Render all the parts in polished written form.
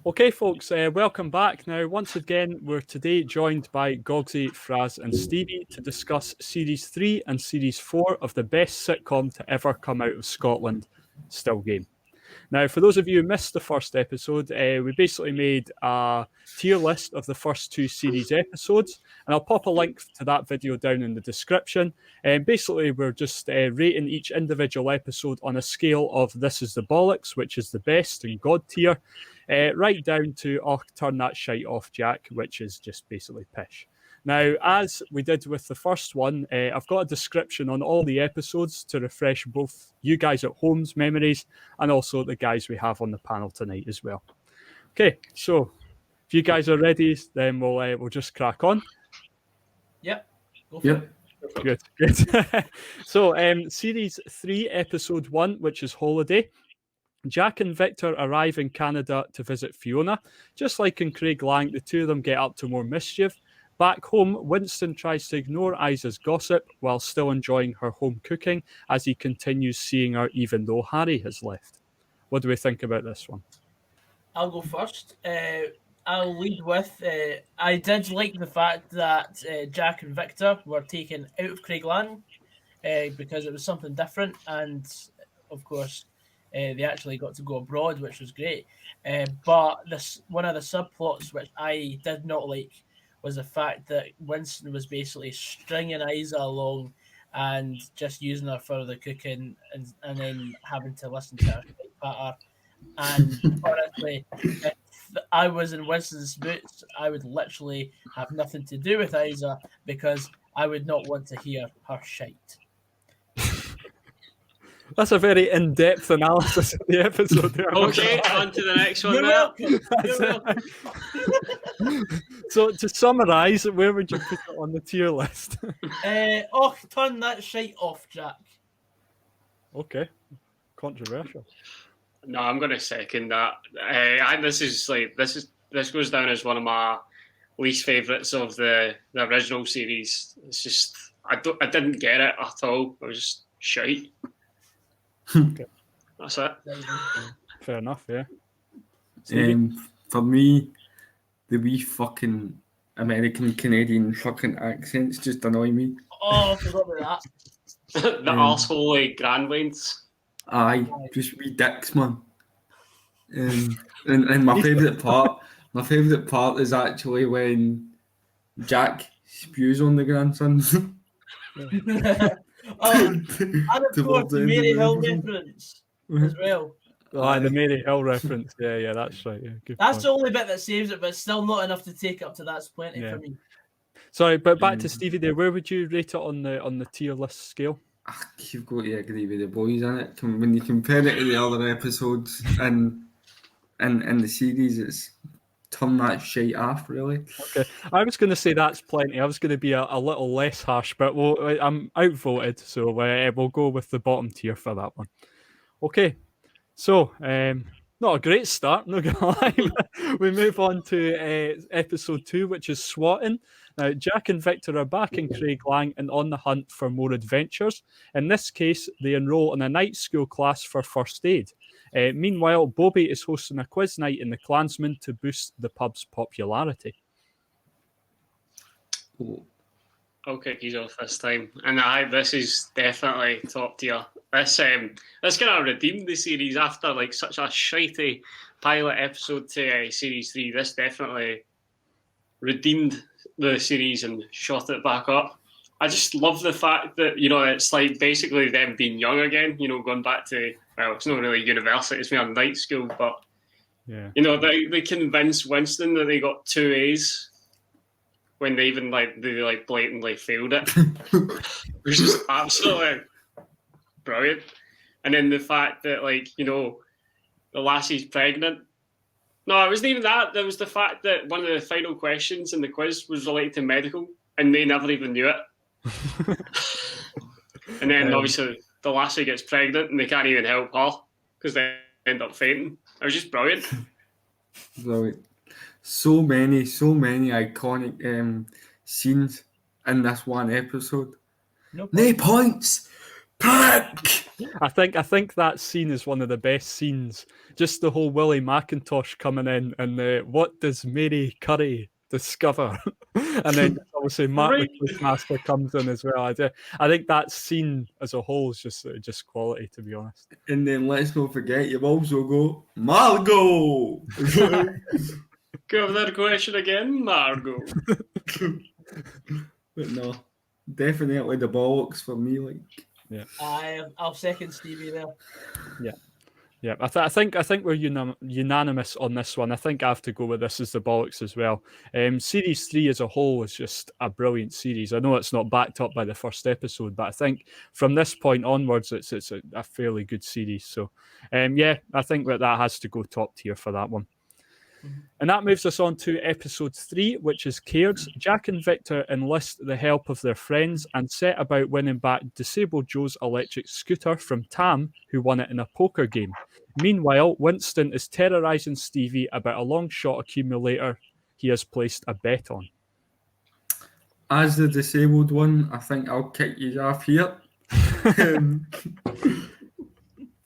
Okay, folks, welcome back. Now, once again, we're today joined by Goggsy, Fraz and Stevie to discuss Series 3 and Series 4 of the best sitcom to ever come out of Scotland, Still Game. Now, for those of you who missed the first episode, we basically made a tier list of the first two series episodes, and I'll pop a link to that video down in the description. And basically, we're just rating each individual episode on a scale of this is the Bollocks, which is the best and God tier, right down to, oh, turn that shite off, Jack, which is just basically pish. Now, as we did with the first one, I've got a description on all the episodes to refresh both you guys at home's memories and also the guys we have on the panel tonight as well. Okay, so if you guys are ready, then we'll just crack on. Yep. Go for it. Good. So, Series 3, Episode 1, which is Holiday. Jack and Victor arrive in Canada to visit Fiona. Just like in Craig Lang, the two of them get up to more mischief. Back home, Winston tries to ignore Isa's gossip while still enjoying her home cooking as he continues seeing her even though Harry has left. What do we think about this one? I'll go first. I'll lead with, I did like the fact that Jack and Victor were taken out of Craig Lang because it was something different, and of course they actually got to go abroad, which was great. But one of the subplots which I did not like was the fact that Winston was basically stringing Isa along and just using her for the cooking and then having to listen to her patter. And honestly, if I was in Winston's boots, I would literally have nothing to do with Isa because I would not want to hear her shite. That's a very in-depth analysis of the episode there. Okay, on to the next one. You're welcome. You're welcome. So, to summarise, where would you put it on the tier list? Turn that shite off, Jack. Okay, controversial. No, I'm going to second that. This goes down as one of my least favourites of the original series. It's just I didn't get it at all. It was just shite. Okay. That's it. Fair enough, yeah. For me, the wee fucking American Canadian fucking accents just annoy me. Oh, I forgot about that. The arsehole Grandwains. Aye, just wee dicks, man. And my favourite part is actually when Jack spews on the grandsons. And of course, the Mary Hill reference as well. Oh, the Mary Hill reference. Yeah, that's right. Yeah, good That's point. the only bit that saves it, but it's still not enough to take up to that's plenty for me. Sorry, but back to Stevie there. Where would you rate it on the tier list scale? You've got to agree with the boys, innit? When you compare it to the other episodes and the series, it's turn that shite off, really. Okay, I was going to say that's plenty. I was going to be a little less harsh, but I'm outvoted, so we'll go with the bottom tier for that one. Okay, so not a great start, not gonna lie. We move on to episode 2, which is Swatten. Now, Jack and Victor are back in Craig Lang and on the hunt for more adventures. In this case, they enroll in a night school class for first aid. Meanwhile, Bobby is hosting a quiz night in the Clansman to boost the pub's popularity. I'll kick you off this time. And this is definitely top tier. This kind of redeemed the series after like such a shitey pilot episode to Series 3. This definitely redeemed the series and shot it back up. I just love the fact that, it's like basically them being young again, going back to, well, it's not really university, it's more night school, but, yeah, they convinced Winston that they got 2 A's when they even, they blatantly failed it, which is absolutely brilliant. And then the fact that, the lassie's pregnant. No, it wasn't even that. There was the fact that one of the final questions in the quiz was related to medical, and they never even knew it. And then, obviously, the lassie gets pregnant, and they can't even help her because they end up fainting. It was just brilliant. Brilliant. So many iconic scenes in this one episode. No points, prick! I think that scene is one of the best scenes. Just the whole Willie McIntosh coming in and what does Mary Curry discover? And then obviously Mark the Right. Quizmaster comes in as well. I think that scene as a whole is just quality, to be honest. And then let's not forget, you've also got Margot. Give that question again, Margot. But no, definitely the Bollocks for me. Like, I'll second Stevie there. Yeah, I think we're unanimous on this one. I think I have to go with this as the Bollocks as well. Series 3 as a whole is just a brilliant series. I know it's not backed up by the first episode, but I think from this point onwards, it's a fairly good series. So, yeah, I think that has to go top tier for that one. And that moves us on to episode 3, which is Cairds. Jack and Victor enlist the help of their friends and set about winning back Disabled Joe's electric scooter from Tam, who won it in a poker game. Meanwhile, Winston is terrorising Stevie about a long shot accumulator he has placed a bet on. as the disabled one, I think I'll kick you off here.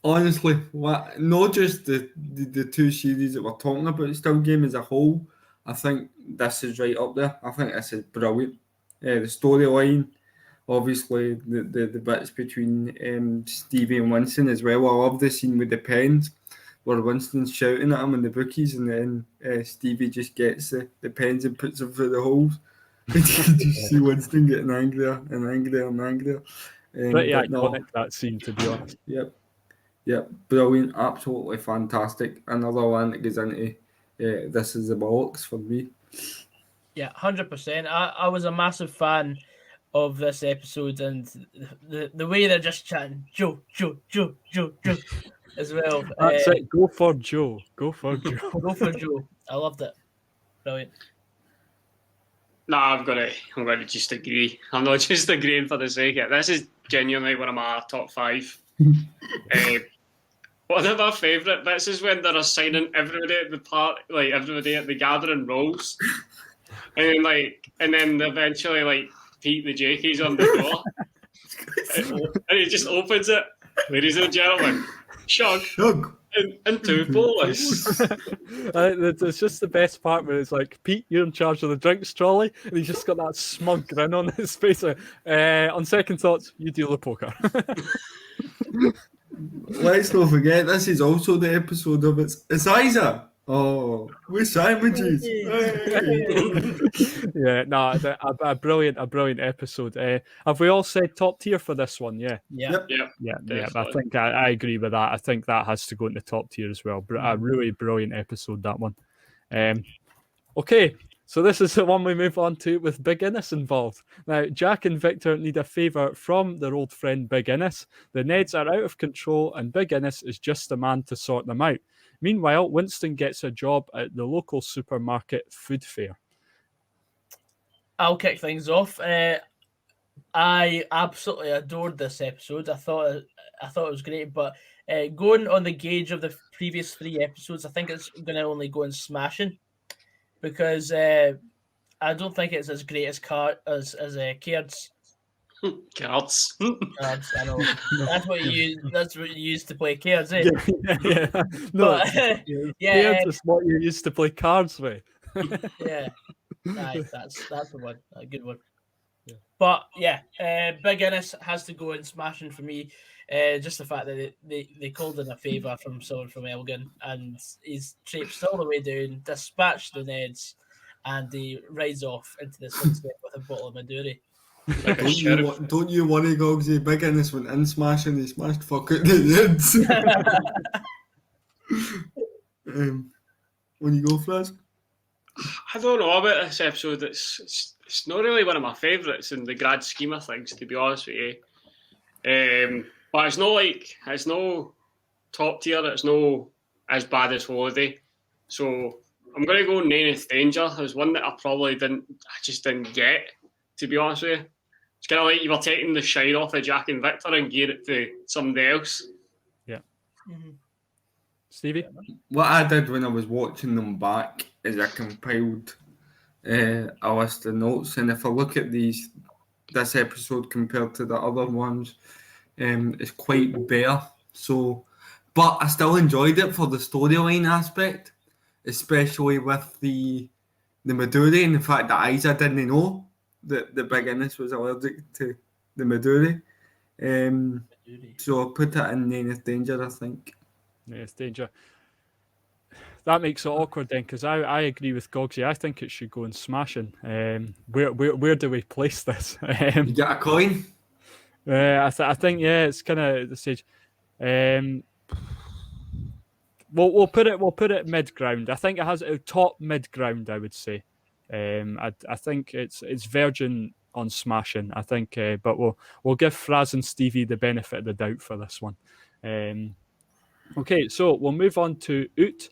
Honestly, not just the two series that we're talking about, Still Game as a whole, I think this is right up there. I think this is brilliant. The storyline, obviously, the bits between Stevie and Winston as well. I love the scene with the pens, where Winston's shouting at him in the bookies, and then Stevie just gets the pens and puts them through the holes. And you can just see Winston getting angrier and angrier and angrier. Pretty but iconic, that scene, to be honest. Yep, brilliant, absolutely fantastic. Another one that goes into this is the Bollocks for me. Yeah, 100%. I was a massive fan of this episode, and the way they're just chatting, Joe, as well. That's it. Go for Joe. Go for Joe. Go for Joe. I loved it. Brilliant. Nah, I'm gonna just agree. I'm not just agreeing for the sake of it. This is genuinely one of my top 5. One of my favourite bits is when they're assigning everybody at the party, like everybody at the gathering roles, and then eventually Pete the Jakey's on the door, and he just opens it. Ladies and gentlemen, Shug. And 2 Polish. It's just the best part where it's like, Pete, you're in charge of the drinks trolley, and he's just got that smug grin on his face. On second thoughts, you deal with poker. Let's not forget, this is also the episode of It's Isa. Oh, with sandwiches. Yeah, no, a brilliant episode. Have we all said top tier for this one? Yeah. Yeah. Yeah. I think I agree with that. I think that has to go into top tier as well. A really brilliant episode, that one. Okay, so this is the one we move on to with Big Innes involved. Now, Jack and Victor need a favour from their old friend Big Innes. The Neds are out of control, and Big Innes is just the man to sort them out. Meanwhile, Winston gets a job at the local supermarket food fair. I'll kick things off. I absolutely adored this episode. I thought it was great, but going on the gauge of the previous 3 episodes, I think it's going to only go in smashing, because I don't think it's as great as Cairds. Cards. Cards, I know. That's what you use to play Cairds, eh? Yeah. No, Yeah, it's what you used to play cards with. yeah. Aye, that's the one. A good one. Yeah. But yeah, Big Innes has to go in smashing for me. Just the fact that they called in a favour from someone from Elgin, and he's traipsed all the way down, dispatched the Neds, and he rides off into the sunset with a bottle of Maduri. Don't you worry, Goggsy. Big Innes went in smashing. He smashed fuck out the Neds. When you go, Fraz? I don't know about this episode. It's not really one of my favourites in the grand scheme of things, to be honest with you. But it's no top tier. It's no as bad as Holiday. So I'm going to go Naineth Danger. There's one that I just didn't get, to be honest with you. It's kind of like you were taking the shine off of Jack and Victor and gear it to somebody else. Yeah. Mm-hmm. Stevie? What I did when I was watching them back is I compiled a list of notes, and if I look at this episode compared to the other ones, is quite bare. So, but I still enjoyed it for the storyline aspect, especially with the Midori and the fact that Isa didn't know that the Big Innes was allergic to the Midori. So I put it in Naineth Danger, I think. Naineth Danger. That makes it awkward then, because I agree with Goggsy. I think it should go in Smashing. Where do we place this? You get a coin? I think it's kind of the stage. We'll put it mid ground. I think it has a top mid ground. I would say. I think it's virgin on Smashing. I think, but we'll give Fraz and Stevie the benefit of the doubt for this one. Okay, so we'll move on to Oot,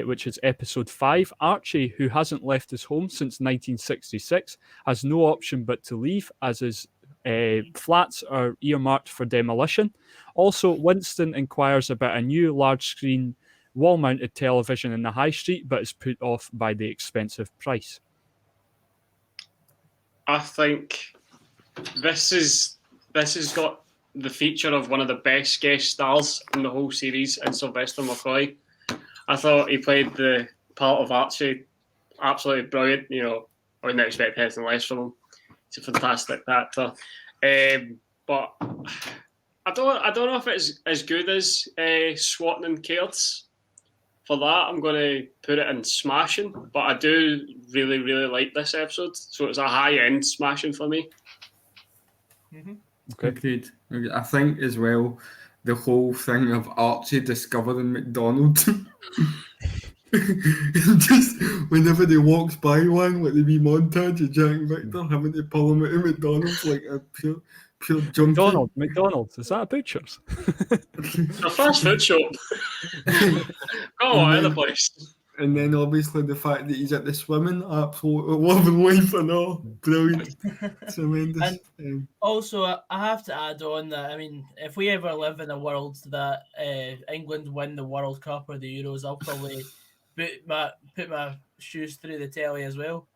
which is episode 5. Archie, who hasn't left his home since 1966, has no option but to leave, as his flats are earmarked for demolition. Also, Winston inquires about a new large-screen wall-mounted television in the high street, but is put off by the expensive price. I think this has got the feature of one of the best guest stars in the whole series in Sylvester McCoy. I thought he played the part of Archie absolutely brilliant. You know, I wouldn't expect anything less from him. He's a fantastic actor. But I don't know if it's as good as Swatten and Cairds. For that, I'm going to put it in Smashing. But I do really, really like this episode. So it's a high-end Smashing for me. Mm-hmm. Okay. Agreed. I think as well, the whole thing of Archie discovering McDonald's. Just whenever they walks by one, like the wee montage of Jack and Victor having to pull him out of McDonald's like a pure junkie. McDonald's, is that a butcher's? A fast food shop. Oh, other place. And then obviously the fact that he's at the swimming, absolute love and life and all. Brilliant. Tremendous. Also, I have to add on that, I mean, if we ever live in a world that England win the World Cup or the Euros, I'll probably put my shoes through the telly as well.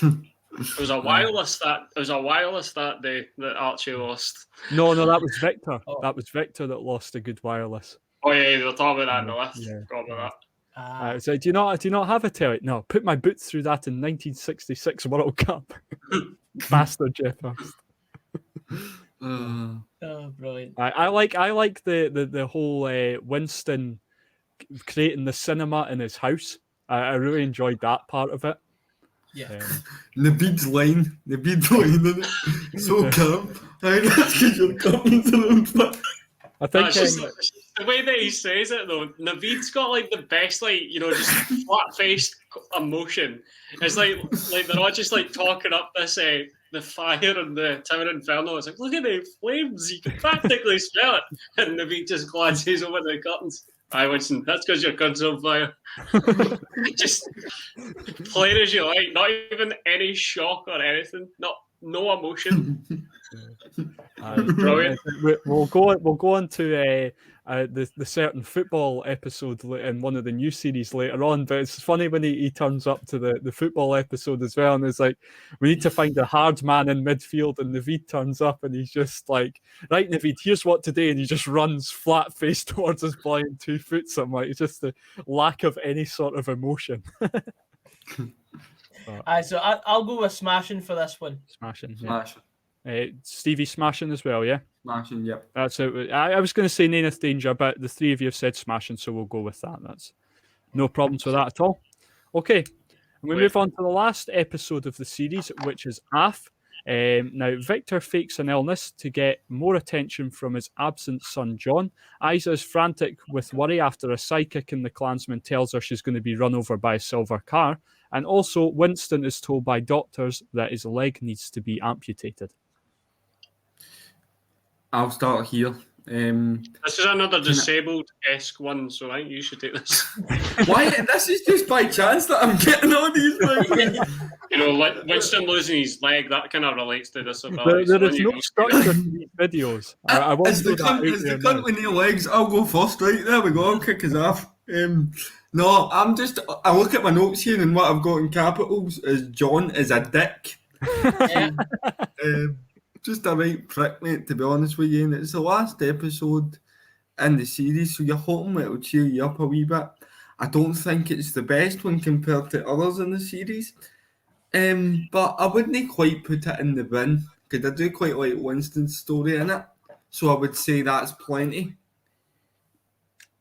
It was a wireless that day that Archie lost. No, that was Victor. Oh. That was Victor that lost a good wireless. Oh yeah, they were talking about that in the lift. Yeah. Forgot about that. So do you not have a telly? No, put my boot through that in 1966 World Cup. Bastard Jeff Hurst. Oh, brilliant. I like the whole Winston creating the cinema in his house. I really enjoyed that part of it. Yeah. Naveed's line in it. So calm. I guess because you're coming to them. I think the way that he says it though, Naveed's got like the best, like, you know, just flat faced emotion. It's like they're all just like talking up this the fire and the Tower Inferno. It's like, look at the flames, you can practically smell it. And Naveed just glances over the curtains. Aye, Winston, that's because your gun's on fire. Just plain as you like, not even any shock or anything, no emotion. Brilliant. We'll go on to the certain football episode in one of the new series later on, but it's funny when he turns up to the football episode as well, and it's like, we need to find a hard man in midfield, and Naveed turns up and he's just like, right, Naveed, here's what to do, and he just runs flat faced towards his boy and 2 foot something. Like, it's just the lack of any sort of emotion. So I'll go with Smashing for this one. Smashing. Smashing. Stevie Smashing as well, yeah? Smashing, yep. That's it. I was going to say Naineth Danger, but the three of you have said Smashing, so we'll go with that. That's no problems with that at all. Okay, we move on to the last episode of the series, which is Af. Now, Victor fakes an illness to get more attention from his absent son, John. Isa is frantic with worry after a psychic in the Klansman tells her she's going to be run over by a silver car. And also, Winston is told by doctors that his leg needs to be amputated. I'll start here. This is another disabled-esque one, so I think you should take this. Why? This is just by chance that I'm getting all these things. You know, like Winston losing his leg, that kind of relates to disability. There is no structure to these videos. I won't As the throw that out cunt there with now. no legs, I'll go first. Right, there we go. I'll kick us off. No, I look at my notes here, and what I've got in capitals is John is a dick. Yeah. just a right prick, mate, to be honest with you. And it's the last episode in the series, so you're hoping it'll cheer you up a wee bit. I don't think it's the best one compared to others in the series. But I wouldn't quite put it in the bin, because I do quite like Winston's story in it. So I would say that's plenty.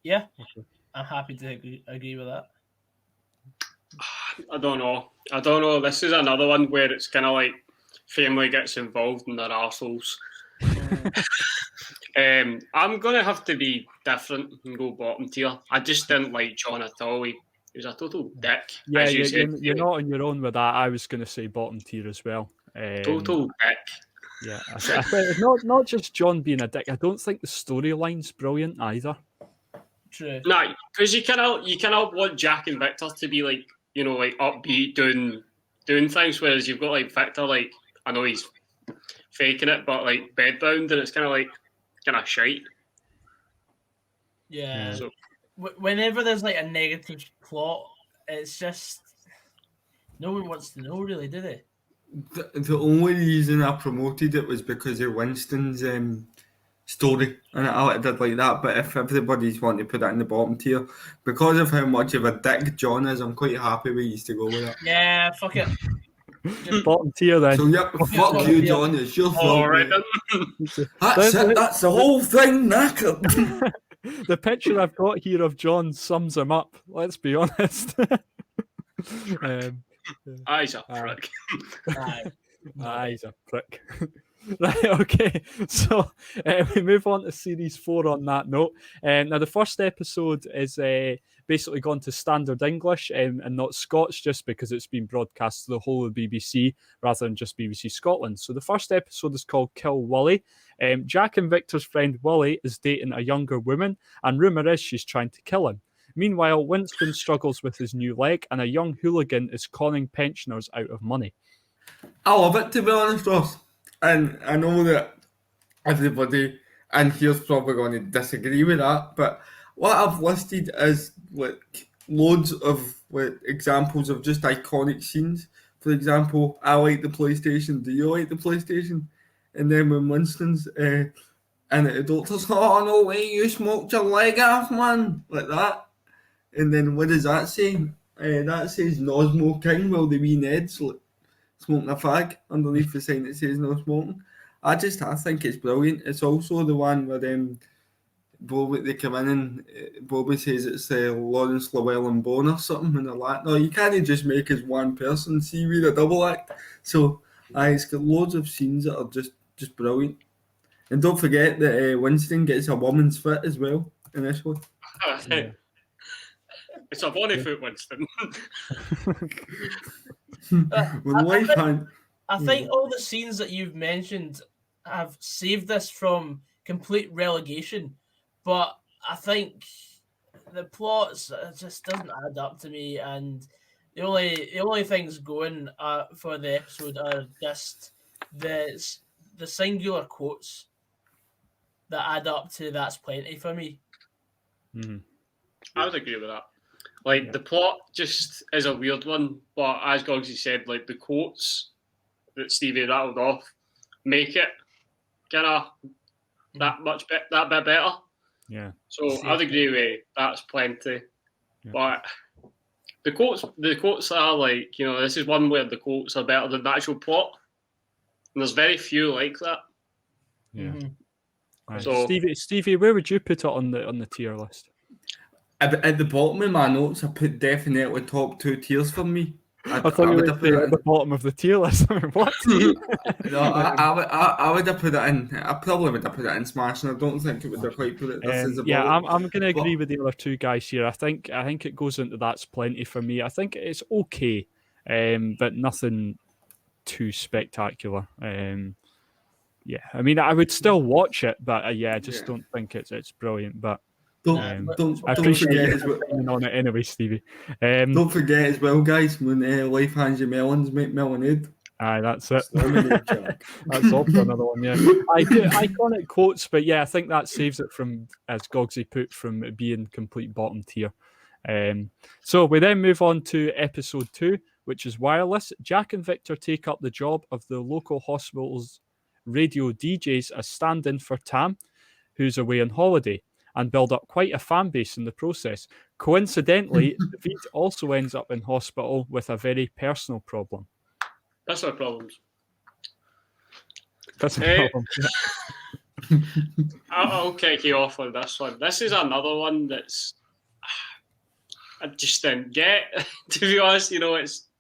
Yeah, I'm happy to agree with that. I don't know. This is another one where it's kind of like family gets involved and they're arseholes. I'm going to have to be different and go bottom tier. I just didn't like John at all. He was a total dick. Yeah, as you said. you're not on your own with that. I was going to say bottom tier as well. Total dick. Yeah, I think not just John being a dick. I don't think the storyline's brilliant either. True. No, because you cannot want Jack and Victor to be like, you know, like upbeat doing things, whereas you've got like Victor, like I know he's faking it, but like bedbound, and it's kind of shite. Yeah. So, whenever there's like a negative plot, it's just no one wants to know, really, do they? The only reason I promoted it was because of Winston's story, and I did like that. But if everybody's wanting to put that in the bottom tier, because of how much of a dick John is, I'm quite happy we used to go with it. Yeah, fuck it. Bottom tier then. So yeah, fuck you, John. It's your fault. all right, mate. That's it. That's the whole thing, knackered. The picture I've got here of John sums him up. Let's be honest. he's a prick. He's a prick. Right, okay. So we move on to series 4 on that note. Now, the first episode is basically gone to standard English and not Scots, just because it's been broadcast to the whole of BBC rather than just BBC Scotland. So the first episode is called Kill Willie. Jack and Victor's friend Willie is dating a younger woman, and rumour is she's trying to kill him. Meanwhile, Winston struggles with his new leg, and a young hooligan is conning pensioners out of money. I love it, to be honest, Ross. And I know that everybody in here's probably going to disagree with that, but what I've listed is like loads of examples of just iconic scenes. For example, I like the PlayStation. Do you like the PlayStation? And then when Winston's and the doctor's, oh no way, you smoked your leg off, man, like that. And then what does that say? That says Nosmo King while the wee Ned's smoking a fag underneath the sign that says no smoking. I think it's brilliant. It's also the one where Bobby, they come in and Bobby says it's Lawrence Llewellyn Bone or something, and they're like, no, you can't just make as one person, see, we're a double act. So it's got loads of scenes that are just brilliant. And don't forget that Winston gets a woman's fit as well initially. Yeah. It's a bonny foot, Winston. I think all the scenes that you've mentioned have saved this from complete relegation, but I think the plots just doesn't add up to me, and the only things going for the episode are just the singular quotes that add up to "that's plenty" for me. Mm-hmm. I would agree with that. Like, the plot just is a weird one, but as Goggsy said, like, the quotes that Stevie rattled off make it kind of that bit better. Yeah. So I'd agree with that's plenty. Yeah. But the quotes are like, you know, this is one where the quotes are better than the actual plot. And there's very few like that. Yeah. Mm-hmm. Right. So Stevie, where would you put it on the tier list? At the bottom of my notes, I put definitely top 2 tiers for me. I thought you would put it at the bottom of the tier list. I mean, what? No, I would have put it in. I probably would have put it in Smash, and I don't think it would have quite put it. I'm going to agree with the other two guys here. I think it goes into that's plenty for me. I think it's okay, but nothing too spectacular. Yeah, I mean, I would still watch it, but I just don't think it's brilliant. But don't I appreciate forget you on it anyway, Stevie. Don't forget as well, guys, when life hands you melons, make melonade. Aye, that's it. That's also another one, yeah. Iconic quotes, but yeah, I think that saves it from, as Goggsy put, from being complete bottom tier. So we then move on to episode 2, which is Wireless. Jack and Victor take up the job of the local hospital's radio DJs as stand-in for Tam, who's away on holiday, and build up quite a fan base in the process. Coincidentally, David also ends up in hospital with a very personal problem. Personal problems. That's a problem. I'll kick you off on this one. This is another one that's I just didn't get. To be honest,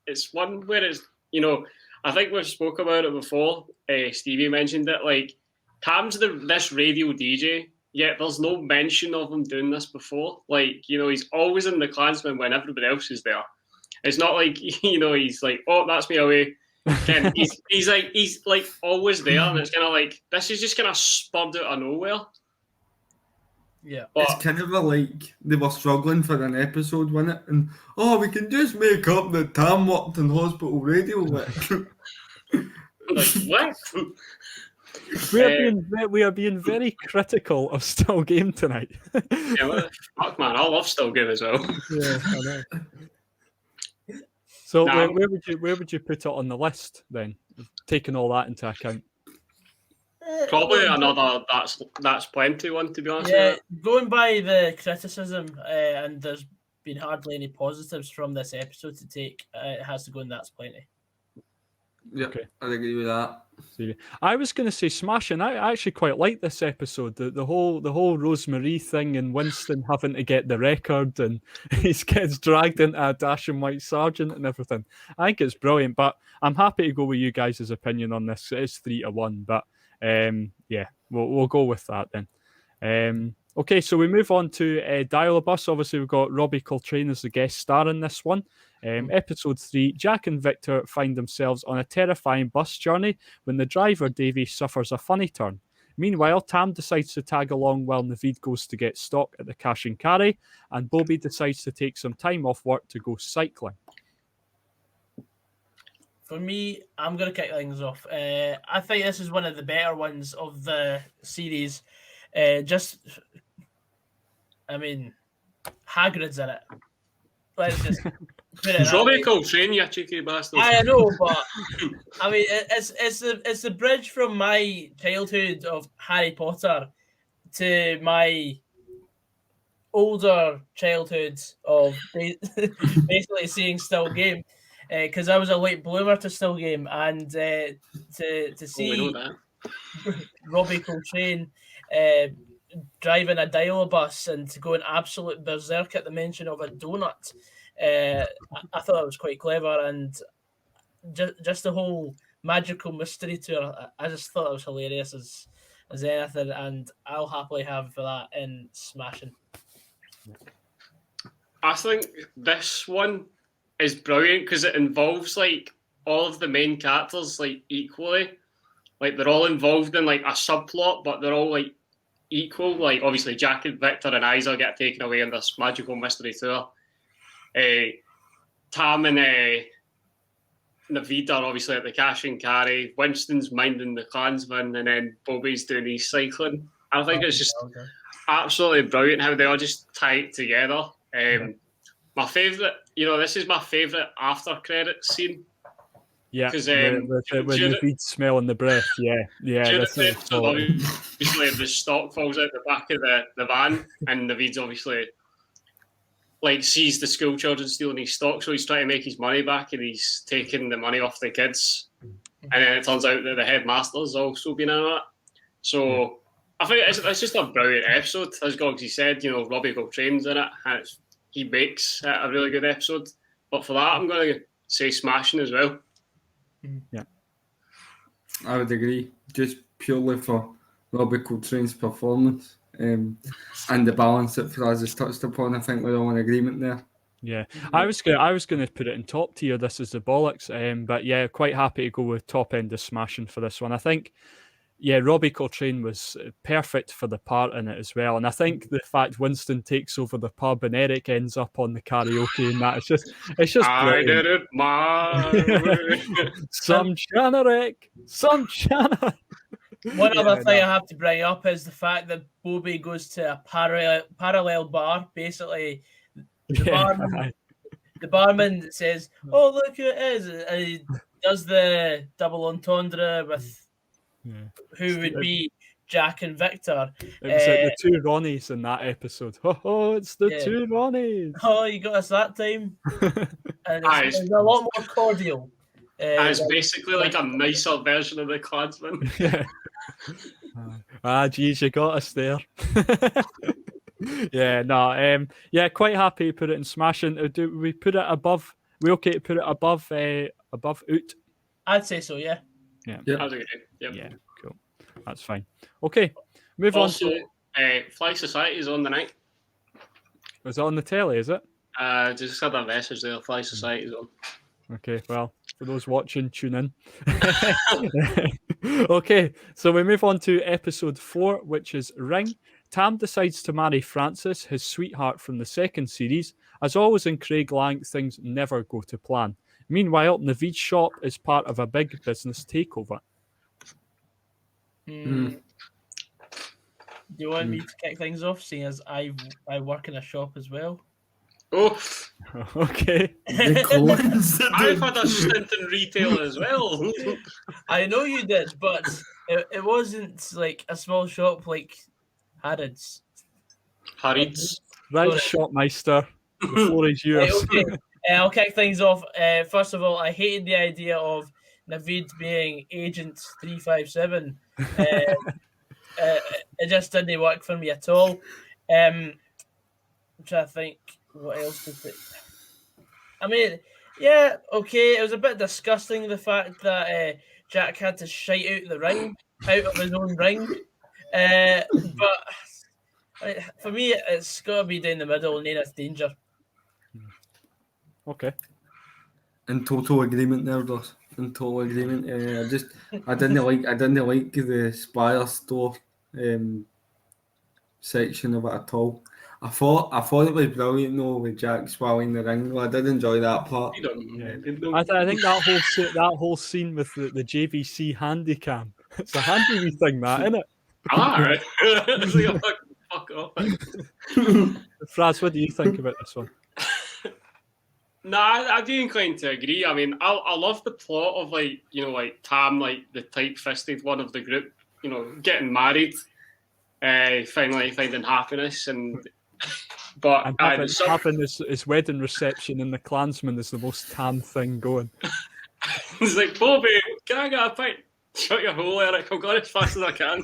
it's one where it's I think we've spoke about it before. Stevie mentioned it. Like Tam's this radio DJ, yet there's no mention of him doing this before. Like he's always in the Klansman when everybody else is there. It's not like he's like, oh, that's me away. Ken, he's like always there, and it's kind of like this is just kind of spurred out of nowhere. Yeah, but it's kind of like they were struggling for an episode, wasn't it? And we can just make up that Tam worked in hospital radio. Like what? We are being very critical of Still Game tonight. Yeah, fuck man, I love Still Game as well. Yeah, I know. So where would you put it on the list then, taking all that into account? Probably another that's plenty one, to be honest. Yeah, going by the criticism, and there's been hardly any positives from this episode to take. It has to go in that's plenty. Yeah, okay. I agree with that. I was going to say smashing. I actually quite like this episode. The whole Rosemary thing and Winston having to get the record and his kids dragged into a dashing white sergeant and everything. I think it's brilliant. But I'm happy to go with you guys' opinion on this. It is 3-1, but yeah, we'll go with that then. Okay, so we move on to Dial-a-Bus. Obviously, we've got Robbie Coltrane as the guest star in this one. Episode 3, Jack and Victor find themselves on a terrifying bus journey when the driver, Davy, suffers a funny turn. Meanwhile, Tam decides to tag along while Naveed goes to get stock at the cash and carry, and Bobby decides to take some time off work to go cycling. For me, I'm going to kick things off. I think this is one of the better ones of the series. Hagrid's in it. Let's just put it Robbie Coltrane, you cheeky bastard. I know, but I mean, it's the bridge from my childhood of Harry Potter to my older childhood of basically seeing Still Game. Because I was a late bloomer to Still Game, and to see Robbie Coltrane driving a Dial-a-Bus and to go an absolute berserk at the mention of a donut, I thought it was quite clever, and just the whole magical mystery to her, I just thought it was hilarious as anything, and I'll happily have that in smashing. I think this one is brilliant because it involves like all of the main characters like equally. Like they're all involved in like a subplot, but they're all like equal. Like obviously Jack and Victor and Isa get taken away in this magical mystery tour. Tam and Naveed are obviously at the cash and carry. Winston's minding the Klansman, and then Bobby's doing his cycling. I think it's just absolutely brilliant how they all just tie it together. My favourite, this is my favourite after credits scene. Yeah, with Naveed smelling the breath. Yeah. That's obviously, the stock falls out the back of the van, and Naveed's obviously like sees the school children stealing his stock, so he's trying to make his money back, and he's taking the money off the kids. And then it turns out that the headmaster's also been in it. So I think it's just a brilliant episode. As Goggsy said, Robbie Coltrane's in it, and he makes a really good episode. But for that, I'm going to say smashing as well. Yeah, I would agree. Just purely for Robbie Coltrane's performance and the balance that Fraz has touched upon. I think we're all in agreement there. Yeah, I was going to put it in top tier. This is the Bollocks, but yeah, quite happy to go with top end of smashing for this one. I think. Yeah, Robbie Coltrane was perfect for the part in it as well. And I think the fact Winston takes over the pub and Eric ends up on the karaoke and that, it's just I brilliant. did it my way. Some chana, Rick. Some chana. One other thing I have to bring up is the fact that Bobby goes to a parallel bar. Basically, the barman says, "Oh, look who it is," and he does the double entendre with who would be Jack and Victor. It was like the two Ronnies in that episode. Oh, it's the two Ronnies. Oh, you got us that time. And Nice. it's a lot more cordial. It's basically like a nicer version of the Klansman. Yeah. Geez, you got us there. Quite happy to put it in smashing. Do we put it above? We okay to put it above Oot? I'd say so, yeah. Yep. Yeah, cool. That's fine. Okay, move also, on to... Fly Society is on the night. Is it on the telly, is it? Just had a message there, Fly Society is on. Okay, well, for those watching, tune in. Okay, so we move on to episode 4, which is Ring. Tam decides to marry Frances, his sweetheart from the second series. As always in Craig Lang, things never go to plan. Meanwhile, Naveed's shop is part of a big business takeover. Do you want me to kick things off, seeing as I work in a shop as well? Oh, okay. I've had a stint in retail as well. I know you did, but it wasn't like a small shop like Harrods. Harrods. Right, Shopmeister. The floor is yours. Okay. I'll kick things off. First of all, I hated the idea of Naveed being Agent 357. It just didn't work for me at all. I'm trying to think what else to say. I mean, yeah, okay, it was a bit disgusting the fact that Jack had to shite out the ring, out of his own ring. But for me, it's got to be down the middle and Nana's danger. Okay. In total agreement there, Ross. In total agreement. I didn't like the Spire store section of it at all. I thought it was brilliant though with Jack swallowing the ring. I did enjoy that part. I think that whole scene with the JVC handy cam. It's a handy wee thing, that, isn't it? Alright. Fuck off. Fraz, what do you think about this one? I do incline to agree. I mean, I love the plot of Tam, like the tight-fisted one of the group, getting married, finally finding happiness, but having his wedding reception in the Klansman is the most Tam thing going. It's like, Bobby, can I get a pint? Shut your hole, Eric. I'm going as fast as I can.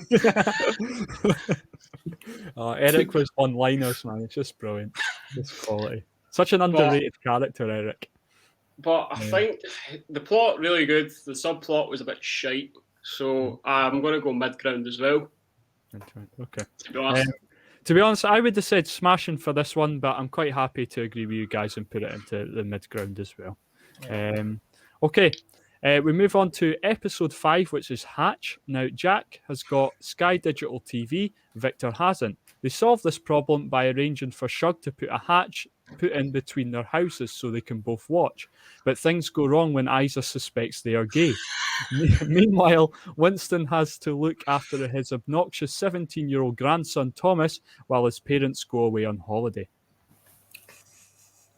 Eric was one-liners, man. It's just brilliant. It's quality. Such an underrated character, Eric. But I think the plot really good. The subplot was a bit shite, so I'm going to go mid-ground as well. Okay. To be honest, I would have said smashing for this one, but I'm quite happy to agree with you guys and put it into the mid-ground as well. Yeah. Okay. We move on to episode 5, which is Hatch. Now, Jack has got Sky Digital TV. Victor hasn't. They solve this problem by arranging for Shug to put a hatch put in between their houses so they can both watch. But things go wrong when Isa suspects they are gay. Meanwhile, Winston has to look after his obnoxious 17-year-old grandson, Thomas, while his parents go away on holiday.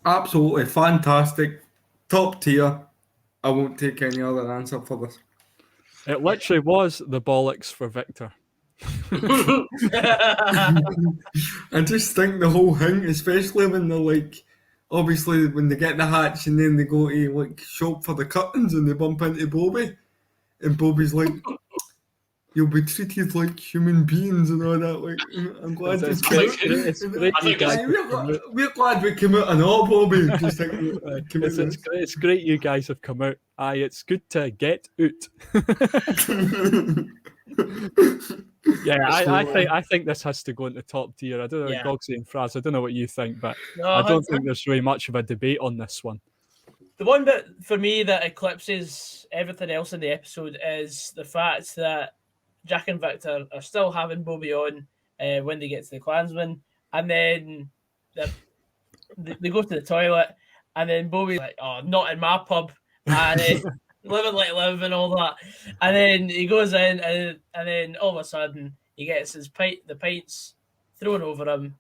Absolutely fantastic. Top tier. I won't take any other answer for this. It literally was the bollocks for Victor. I just think the whole thing, especially when they're obviously when they get the hatch and then they go to shop for the curtains and they bump into Bobby, and Bobby's like, "You'll be treated like human beings and all that." I'm glad we're glad we came out and all, Bobby. Just think, it's great you guys have come out. Aye, it's good to get out. Yeah, I think this has to go into top tier. I don't know, Goggsy and Fraz, I don't know what you think, but I don't think there's really much of a debate on this one. The one that, for me, that eclipses everything else in the episode is the fact that Jack and Victor are still having Bobby on when they get to the Klansman, and then they go to the toilet, and then Bobby's like, "Oh, not in my pub," and live and let live and all that. And then he goes in, and then all of a sudden he gets the pints thrown over him,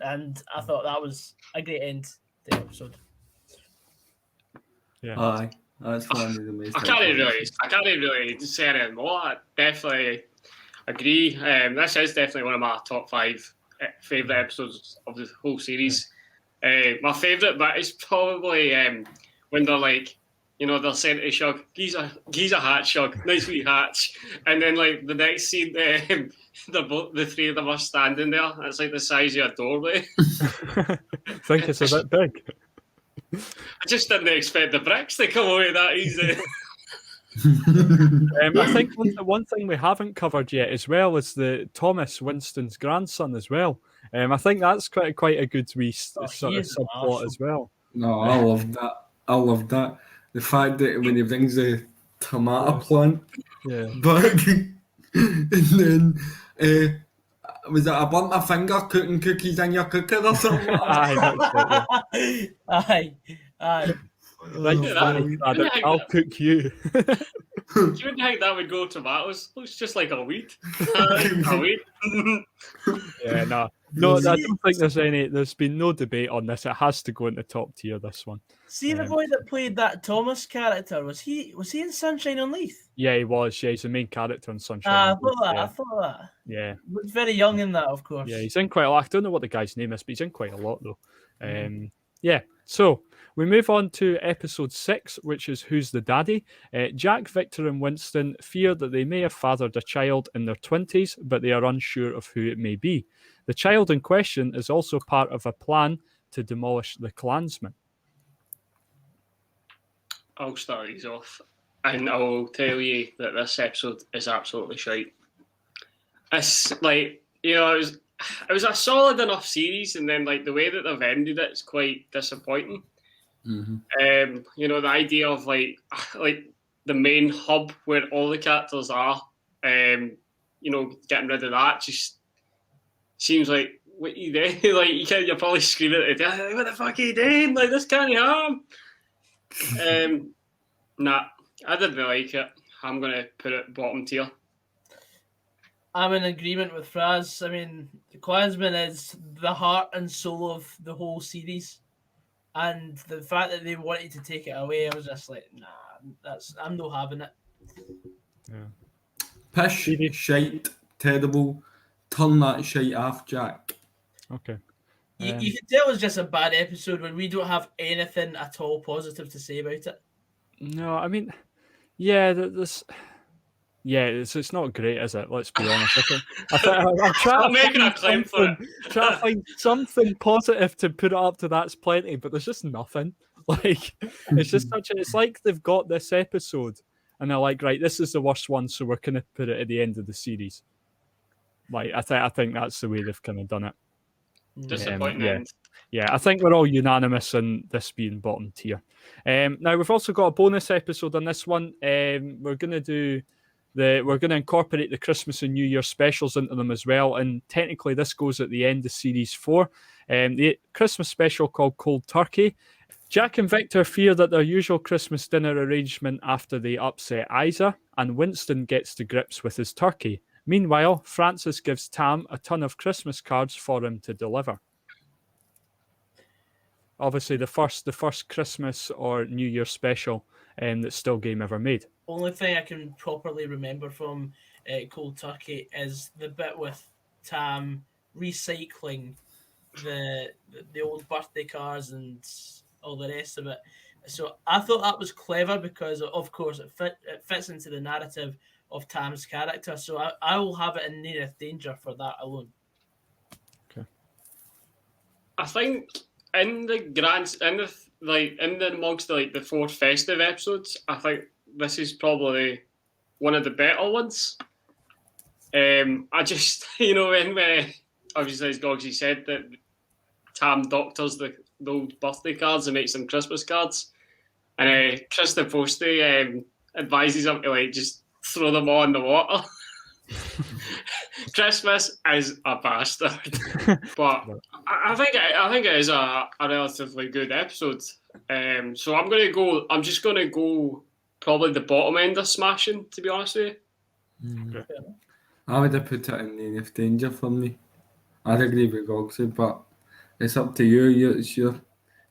and I thought that was a great end to the episode. Yeah. Aye. That's one of the most. I can't really say anything more. I definitely agree. This is definitely one of my top 5 favourite episodes of the whole series. My favourite bit is probably when they're like, they're saying to Shug, "He's a hatch, Shug, nice wee hatch," and then like the next scene, the 3 of them are standing there. It's like the size of a doorway. I think it's a bit big. I just didn't expect the bricks to come away that easy. I think one thing we haven't covered yet as well is the Thomas Winston's grandson as well. I think that's quite a good wee sort of subplot as well. No, I love that. I love that. The fact that when he brings the tomato plant back, and then was it I burnt my finger cooking cookies in your cooker or something? Aye, that's it. Aye. Right, I'll cook you. You wouldn't think that would go tomatoes. Looks just like a weed. A weed. Yeah, no, I don't think there's been no debate on this. It has to go into top tier, this one. See the boy that played that Thomas character, was he in Sunshine on Leith? Yeah, he was. Yeah, he's the main character in Sunshine. I thought that. Yeah. He was very young in that, of course. Yeah, he's in quite a lot. I don't know what the guy's name is, but he's in quite a lot, though. Yeah, so we move on to episode 6, which is Who's the Daddy? Jack, Victor, and Winston fear that they may have fathered a child in their 20s, but they are unsure of who it may be. The child in question is also part of a plan to demolish the Klansmen. I'll start these off, and I'll tell you that this episode is absolutely shite. It's like, it was a solid enough series, and then like the way that they've ended it is quite disappointing. Mm-hmm. The idea of like the main hub where all the characters are, getting rid of that just seems like, what are you doing? Like you're probably screaming at it, what the fuck are you doing? Like, this can't happen. Nah, I didn't like it. I'm gonna put it bottom tier. I'm in agreement with Fraz. I mean, the Klansman is the heart and soul of the whole series, and the fact that they wanted to take it away, I was just like, nah, I'm not having it. Yeah. Pish, shite, terrible. Turn that shite off, Jack. Okay. You can tell it's just a bad episode when we don't have anything at all positive to say about it. No, I mean, yeah, it's not great, is it? Let's be honest. I'm trying to find something positive to put it up to that's plenty, but there's just nothing. Like, it's just it's like they've got this episode and they're like, right, this is the worst one, so we're going to put it at the end of the series. Like, I think that's the way they've kind of done it. Disappointing. Yeah, I think we're all unanimous on this being bottom tier. Now we've also got a bonus episode on this one. We're going to incorporate the Christmas and New Year specials into them as well, and technically this goes at the end of series 4. The Christmas special called Cold Turkey. Jack and Victor fear that their usual Christmas dinner arrangement after they upset Isa, and Winston gets to grips with his turkey. Meanwhile, Francis gives Tam a ton of Christmas cards for him to deliver. Obviously, the first Christmas or New Year special that Still Game ever made. Only thing I can properly remember from Cold Turkey is the bit with Tam recycling the old birthday cards and all the rest of it. So I thought that was clever because, of course, it fits into the narrative of Tam's character. So I will have it in nearest danger for that alone. Okay. I think in amongst the 4 festive episodes, I think this is probably one of the better ones. I just, when obviously, as Goggsy said, that Tam doctors the old birthday cards and makes them Christmas cards, and Krista Posty advises him to just throw them all in the water. Christmas is a bastard, but I think it is a relatively good episode. So I'm just gonna go probably the bottom end of smashing, to be honest with you. Okay. I would have put it in nearest danger for me. I'd agree with Goggsy, but it's up to you. It's your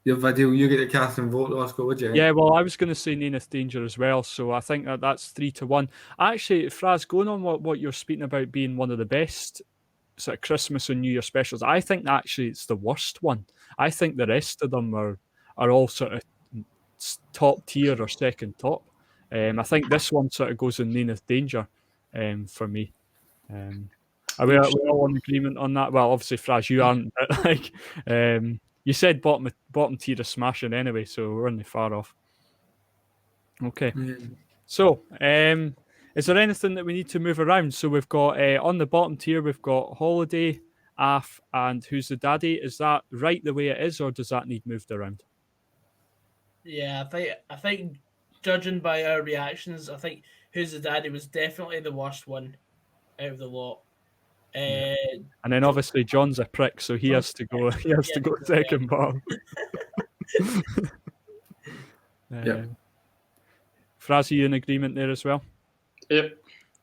your video. You get the cast and vote. Let's go, would you? Yeah, well, I was going to say Nenith Danger as well, so I think that's 3-1. Actually, Fraz, going on what you're speaking about being one of the best sort of Christmas and New Year specials, I think actually it's the worst one. I think the rest of them are all sort of top tier or second top. I think this one sort of goes in Nenith Danger for me. Are we all in agreement on that? Well, obviously, Fraz, you aren't, but like, you said bottom tier of smashing anyway, so we're only far off. Okay. So, is there anything that we need to move around? So we've got on the bottom tier, we've got Holiday, Af, and Who's the Daddy. Is that right the way it is, or does that need moved around? Yeah, I think judging by our reactions, I think Who's the Daddy was definitely the worst one out of the lot. And then obviously John's a prick, so he has to go. He has to go second bottom. Yep. Fraz, are you in agreement there as well? Yep.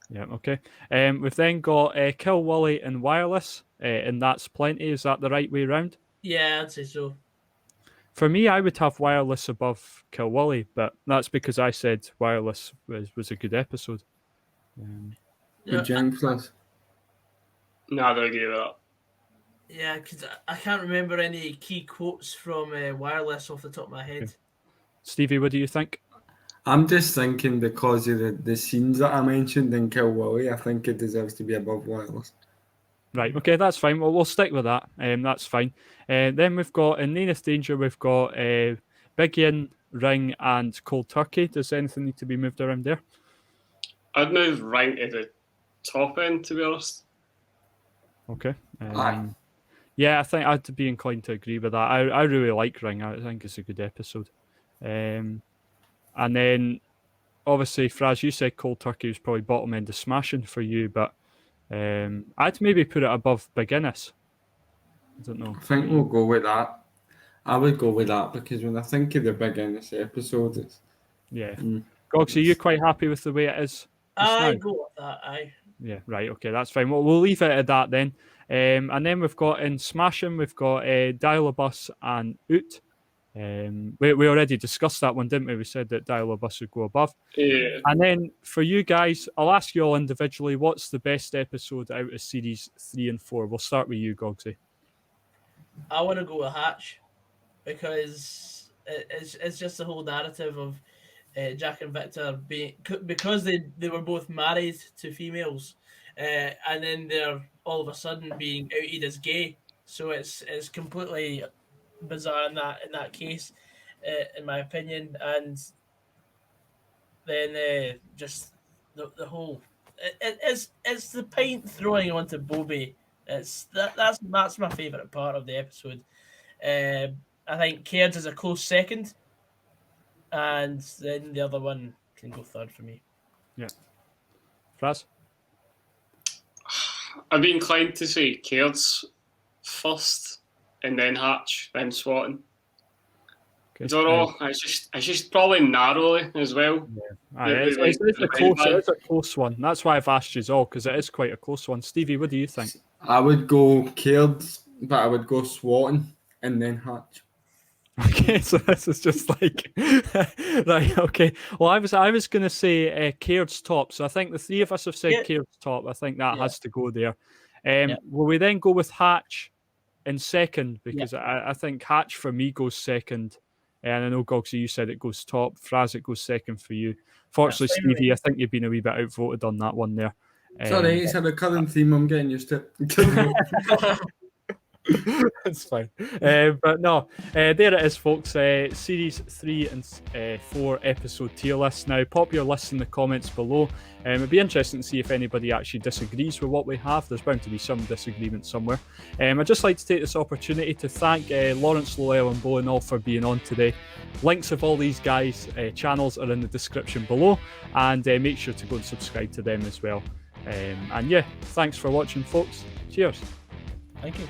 Yeah. Okay. We've then got Kill Wally and Wireless, and that's plenty. Is that the right way round? Yeah, I'd say so. For me, I would have Wireless above Kill Wally, but that's because I said Wireless was a good episode. Good jinx, lads. No, I don't agree with that. Yeah, because I can't remember any key quotes from Wireless off the top of my head. Okay. Stevie, what do you think? I'm just thinking because of the scenes that I mentioned in Kill Wally, I think it deserves to be above Wireless. Right, okay, that's fine. Well, we'll stick with that. That's fine. Then we've got in Nenith Danger, we've got Big Yin, Ring, and Cold Turkey. Does anything need to be moved around there? I'd move Ring to the top end, to be honest. Okay. Yeah, I think I'd be inclined to agree with that. I really like Ring. I think it's a good episode. And then, obviously, Fraz, you said Cold Turkey was probably bottom end of smashing for you, but I'd maybe put it above Beginners. I don't know. I think we'll go with that. I would go with that because when I think of the Beginners episode, it's... Yeah. Goggsy, are you quite happy with the way it is? I go with that, aye. Yeah, right, okay, that's fine. Well, we'll leave it at that then. And then we've got in Smashing, we've got Dial-A-Bus and Oot. We already discussed that one, didn't we? We said that Dial-A-Bus would go above. Yeah. And then for you guys, I'll ask you all individually, what's the best episode out of series 3 and 4? We'll start with you, Goggsy. I want to go with Hatch because it's just the whole narrative of Jack and Victor being, because they were both married to females, and then they're all of a sudden being outed as gay. So it's completely bizarre in that case, in my opinion. And then just the whole it's the paint throwing onto Bobby. That's my favourite part of the episode. I think Cairns is a close second, and then the other one can go third for me. Yeah. Fraz? I'd be inclined to say Cairns first, and then Hatch, then Swatten. Okay. I don't know. It's just probably narrowly as well. It's a close one. That's why I've asked you all, because it is quite a close one. Stevie, what do you think? I would go Cairns, but I would go Swatten and then Hatch. Okay, so this is just like right. Okay, well, I was going to say Cairns top, so I think the three of us have said Cairns top. I think that has to go there. Will we then go with Hatch in second? Because I think Hatch for me goes second, and I know Goggsy, you said it goes top. Fraz, it goes second for you. Fortunately, Stevie, I think you've been a wee bit outvoted on that one there. Sorry, it's a recurring theme. I'm getting used to it. That's fine. But no, there it is, folks. Series 3 and 4 episode tier list. Now, pop your list in the comments below. It'd be interesting to see if anybody actually disagrees with what we have. There's bound to be some disagreement somewhere. I'd just like to take this opportunity to thank Lawrence, Loel and Bowen for being on today. Links of all these guys' channels are in the description below, and make sure to go and subscribe to them as well. And yeah, thanks for watching, folks. Cheers. Thank you.